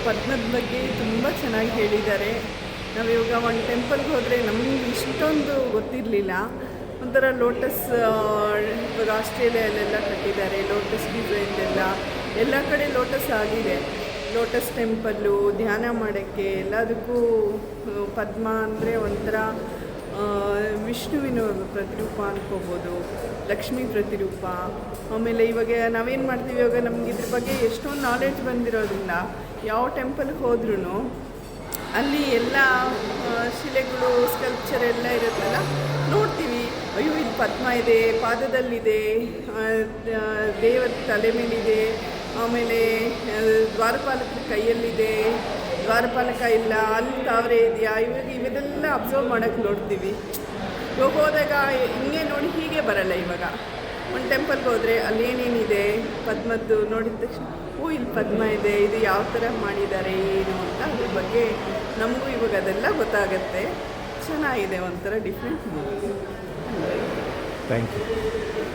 ಪದ್ಮದ ಬಗ್ಗೆ ತುಂಬ ಚೆನ್ನಾಗಿ ಹೇಳಿದ್ದಾರೆ. ನಾವು ಇವಾಗ ಒಂದು ಟೆಂಪಲ್ಗೆ ಹೋದರೆ ನಮಗೆ ಇಷ್ಟೊಂದು ಗೊತ್ತಿರಲಿಲ್ಲ. ಒಂಥರ ಲೋಟಸ್ ಇವಾಗ ಆಸ್ಟ್ರೇಲಿಯಲ್ಲೆಲ್ಲ ಕಟ್ಟಿದ್ದಾರೆ ಲೋಟಸ್ ಡಿಸೈನ್ದೆಲ್ಲ, ಎಲ್ಲ ಕಡೆ ಲೋಟಸ್ ಆಗಿದೆ. ಲೋಟಸ್ ಟೆಂಪಲ್ಲು ಧ್ಯಾನ ಮಾಡೋಕ್ಕೆ ಎಲ್ಲದಕ್ಕೂ ಪದ್ಮ ಅಂದರೆ ಒಂಥರ ವಿಷ್ಣುವಿನ ಪ್ರತಿರೂಪ ಅನ್ಕೋಬೋದು, ಲಕ್ಷ್ಮೀ ಪ್ರತಿರೂಪ. ಆಮೇಲೆ ಇವಾಗ ನಾವೇನು ಮಾಡ್ತೀವಿ, ಇವಾಗ ನಮ್ಗೆ ಇದ್ರ ಬಗ್ಗೆ ಎಷ್ಟೊಂದು ನಾಲೆಡ್ಜ್ ಬಂದಿರೋದ್ರಿಂದ ಯಾವ ಟೆಂಪಲ್ಗೆ ಹೋದ್ರೂ ಅಲ್ಲಿ ಎಲ್ಲ ಶಿಲೆಗಳು ಸ್ಕಲ್ಪ್ಚರ್ ಎಲ್ಲ ಇರುತ್ತಲ್ಲ ನೋಡ್ತೀವಿ. ಅಯ್ಯೋ ಇಲ್ಲಿ ಪದ್ಮ ಇದೆ, ಪಾದದಲ್ಲಿದೆ, ದೇವರ ತಲೆ ಮೇಲಿದೆ, ಆಮೇಲೆ ದ್ವಾರಪಾಲಕರ ಕೈಯಲ್ಲಿದೆ, ದ್ವಾರಪಾಲಕ ಇಲ್ಲ, ಅಲ್ಲಿ ತಾವರೆ ಇದೆಯಾ, ಇವೆಲ್ಲ ಅಬ್ಸರ್ವ್ ಮಾಡೋಕ್ಕೆ ನೋಡ್ತೀವಿ. ಇವಾಗ ಹೋದಾಗ ಹಿಂಗೆ ನೋಡಿ ಹೀಗೆ ಬರಲ್ಲ. ಇವಾಗ ಒಂದು ಟೆಂಪಲ್ಗೆ ಹೋದರೆ ಅಲ್ಲಿ ಏನೇನಿದೆ ಪದ್ಮದ್ದು ನೋಡಿದ ತಕ್ಷಣ ಇಲ್ಲಿ ಪದ್ಮ ಇದೆ, ಇದು ಯಾವ ಥರ ಮಾಡಿದ್ದಾರೆ ಏನು ಅಂತ ಅದ್ರ ಬಗ್ಗೆ ನಮಗೂ ಇವಾಗ ಅದೆಲ್ಲ ಗೊತ್ತಾಗತ್ತೆ. ಚೆನ್ನಾಗಿದೆ, ಒಂಥರ ಡಿಫ್ರೆಂಟ್. Thank you.